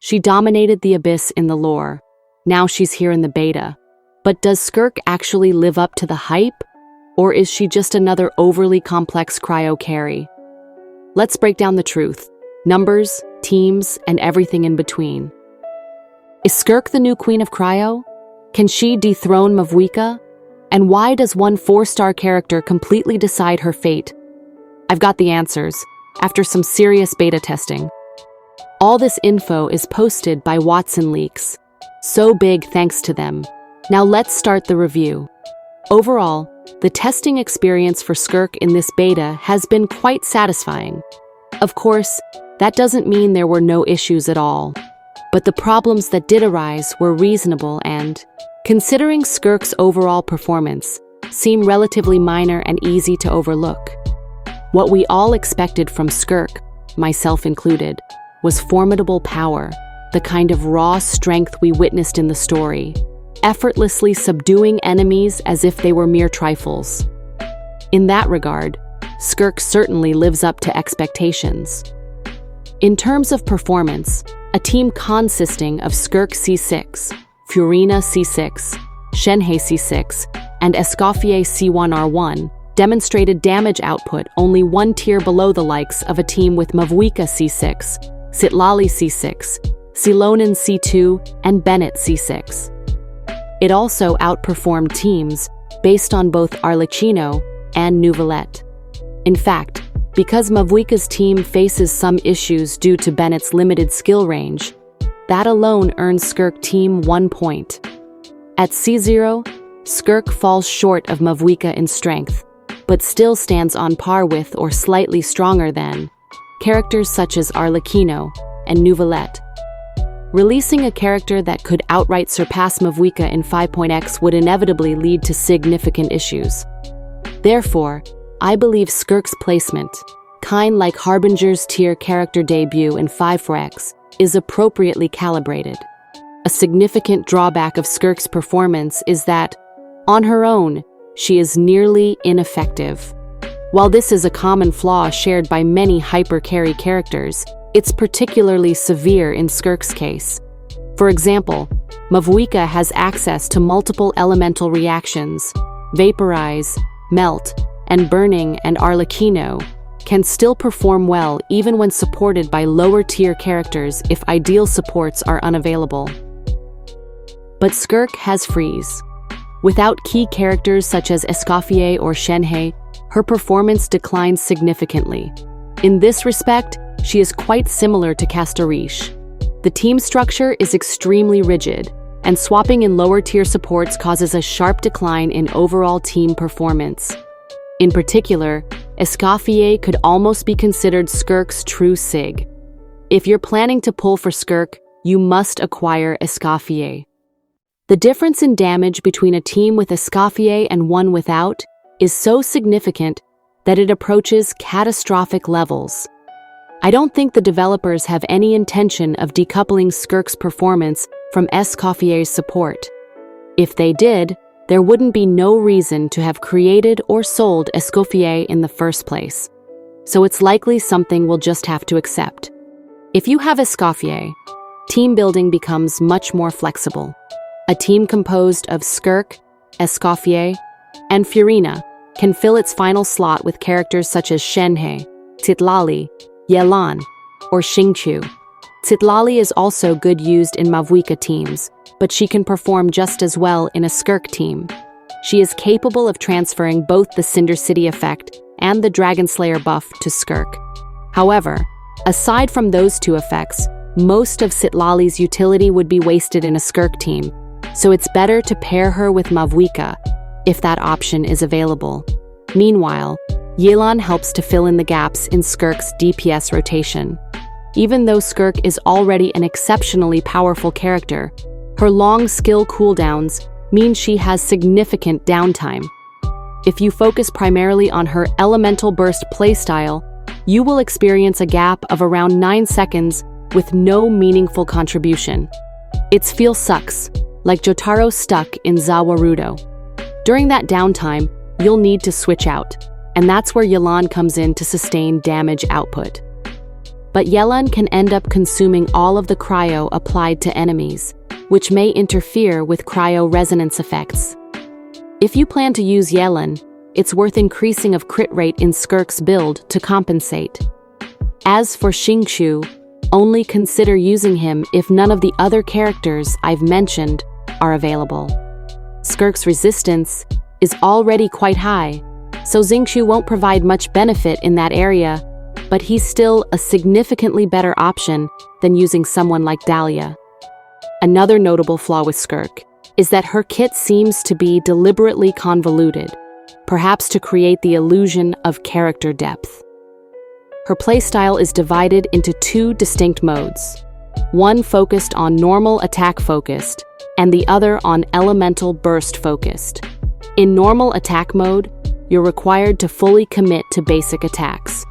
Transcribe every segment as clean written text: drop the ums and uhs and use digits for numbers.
She dominated the abyss in the lore. Now she's here in the beta. But does Skirk actually live up to the hype? Or is she just another overly complex cryo carry? Let's break down the truth. Numbers, teams, and everything in between. Is Skirk the new queen of cryo? Can she dethrone Mavuika? And why does one 4-star character completely decide her fate? I've got the answers, after some serious beta testing. All this info is posted by Watson Leaks. So big thanks to them. Now let's start the review. Overall, the testing experience for Skirk in this beta has been quite satisfying. Of course, that doesn't mean there were no issues at all. But the problems that did arise were reasonable and, considering Skirk's overall performance, seem relatively minor and easy to overlook. What we all expected from Skirk, myself included, was formidable power, the kind of raw strength we witnessed in the story, effortlessly subduing enemies as if they were mere trifles. In that regard, Skirk certainly lives up to expectations. In terms of performance, a team consisting of Skirk C6, Fiorina C6, Shenhe C6, and Escoffier C1R1 demonstrated damage output only one tier below the likes of a team with Mavuika C6, Citlali C6, Silonen C2, and Bennett C6. It also outperformed teams based on both Arlecchino and Neuvillette. In fact, because Mavuika's team faces some issues due to Bennett's limited skill range, that alone earns Skirk team 1 point. At C0, Skirk falls short of Mavuika in strength, but still stands on par with or slightly stronger than characters such as Arlecchino and Neuvillette. Releasing a character that could outright surpass Mavuika in 5.x would inevitably lead to significant issues. Therefore, I believe Skirk's placement, kind like Harbinger's tier character debut in 5.4x, is appropriately calibrated. A significant drawback of Skirk's performance is that, on her own, she is nearly ineffective. While this is a common flaw shared by many hyper-carry characters, it's particularly severe in Skirk's case. For example, Mavuika has access to multiple elemental reactions, vaporize, melt, and burning, and Arlecchino can still perform well even when supported by lower-tier characters if ideal supports are unavailable. But Skirk has freeze. Without key characters such as Escoffier or Shenhe, her performance declines significantly. In this respect, she is quite similar to Castoriche. The team structure is extremely rigid, and swapping in lower-tier supports causes a sharp decline in overall team performance. In particular, Escoffier could almost be considered Skirk's true SIG. If you're planning to pull for Skirk, you must acquire Escoffier. The difference in damage between a team with Escoffier and one without is so significant that it approaches catastrophic levels. I don't think the developers have any intention of decoupling Skirk's performance from Escoffier's support. If they did, there wouldn't be no reason to have created or sold Escoffier in the first place. So it's likely something we'll just have to accept. If you have Escoffier, team building becomes much more flexible. A team composed of Skirk, Escoffier, and Fiorina can fill its final slot with characters such as Shenhe, Citlali, Yelan, or Xingqiu. Citlali is also good used in Mavuika teams, but she can perform just as well in a Skirk team. She is capable of transferring both the Cinder City effect and the Dragon Slayer buff to Skirk. However, aside from those two effects, most of Citlali's utility would be wasted in a Skirk team, so it's better to pair her with Mavuika, if that option is available. Meanwhile, Yelan helps to fill in the gaps in Skirk's DPS rotation. Even though Skirk is already an exceptionally powerful character, her long skill cooldowns mean she has significant downtime. If you focus primarily on her Elemental Burst playstyle, you will experience a gap of around 9 seconds with no meaningful contribution. Its feel sucks, like Jotaro stuck in Zawarudo. During that downtime, you'll need to switch out, and that's where Yelan comes in to sustain damage output. but Yelan can end up consuming all of the cryo applied to enemies, which may interfere with cryo resonance effects. If you plan to use Yelan, it's worth increasing of crit rate in Skirk's build to compensate. As for Xingqiu, only consider using him if none of the other characters I've mentioned are available. Skirk's resistance is already quite high, so Xingqiu won't provide much benefit in that area, but he's still a significantly better option than using someone like Dahlia. Another notable flaw with Skirk is that her kit seems to be deliberately convoluted, perhaps to create the illusion of character depth. Her playstyle is divided into two distinct modes, one focused on normal attack focused, and the other on elemental burst focused. In normal attack mode, you're required to fully commit to basic attacks.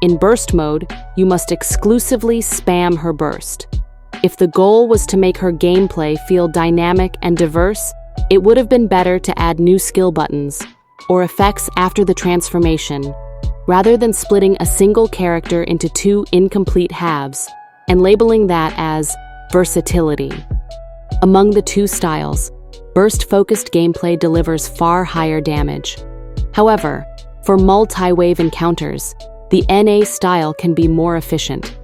In burst mode, you must exclusively spam her burst. If the goal was to make her gameplay feel dynamic and diverse, it would have been better to add new skill buttons or effects after the transformation, rather than splitting a single character into two incomplete halves and labeling that as versatility. Among the two styles, burst-focused gameplay delivers far higher damage. However, for multi-wave encounters, the NA style can be more efficient.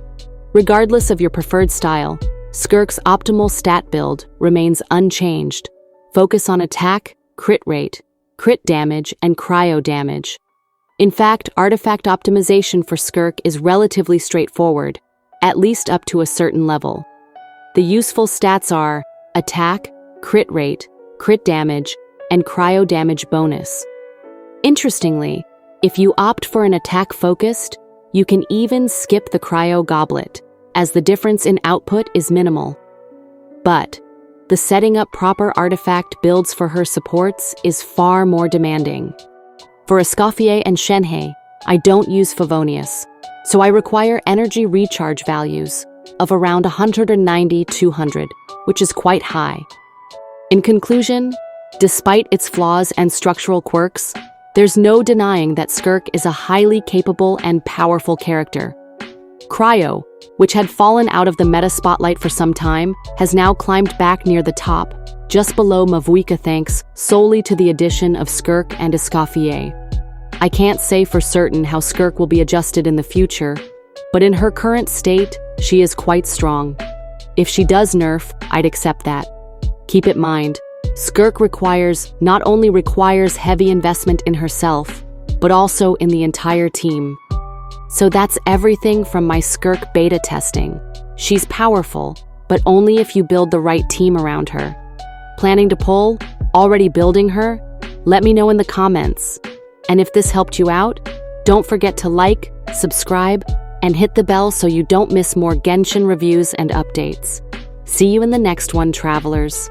Regardless of your preferred style, Skirk's optimal stat build remains unchanged. Focus on attack, crit rate, crit damage, and cryo damage. In fact, artifact optimization for Skirk is relatively straightforward, at least up to a certain level. The useful stats are attack, crit rate, crit damage, and cryo damage bonus. Interestingly, if you opt for an attack focused, you can even skip the cryo goblet, as the difference in output is minimal. But the setting up proper artifact builds for her supports is far more demanding. For Escoffier and Shenhe, I don't use Favonius, so I require energy recharge values of around 190-200, which is quite high. In conclusion, despite its flaws and structural quirks, there's no denying that Skirk is a highly capable and powerful character. Cryo, which had fallen out of the meta spotlight for some time, has now climbed back near the top, just below Mavuika thanks solely to the addition of Skirk and Escoffier. I can't say for certain how Skirk will be adjusted in the future, but in her current state, she is quite strong. If she does nerf, I'd accept that. Keep in mind, Skirk not only requires heavy investment in herself, but also in the entire team. So that's everything from my Skirk beta testing. She's powerful, but only if you build the right team around her. Planning to pull? Already building her? Let me know in the comments. And if this helped you out, don't forget to like, subscribe, and hit the bell so you don't miss more Genshin reviews and updates. See you in the next one, travelers.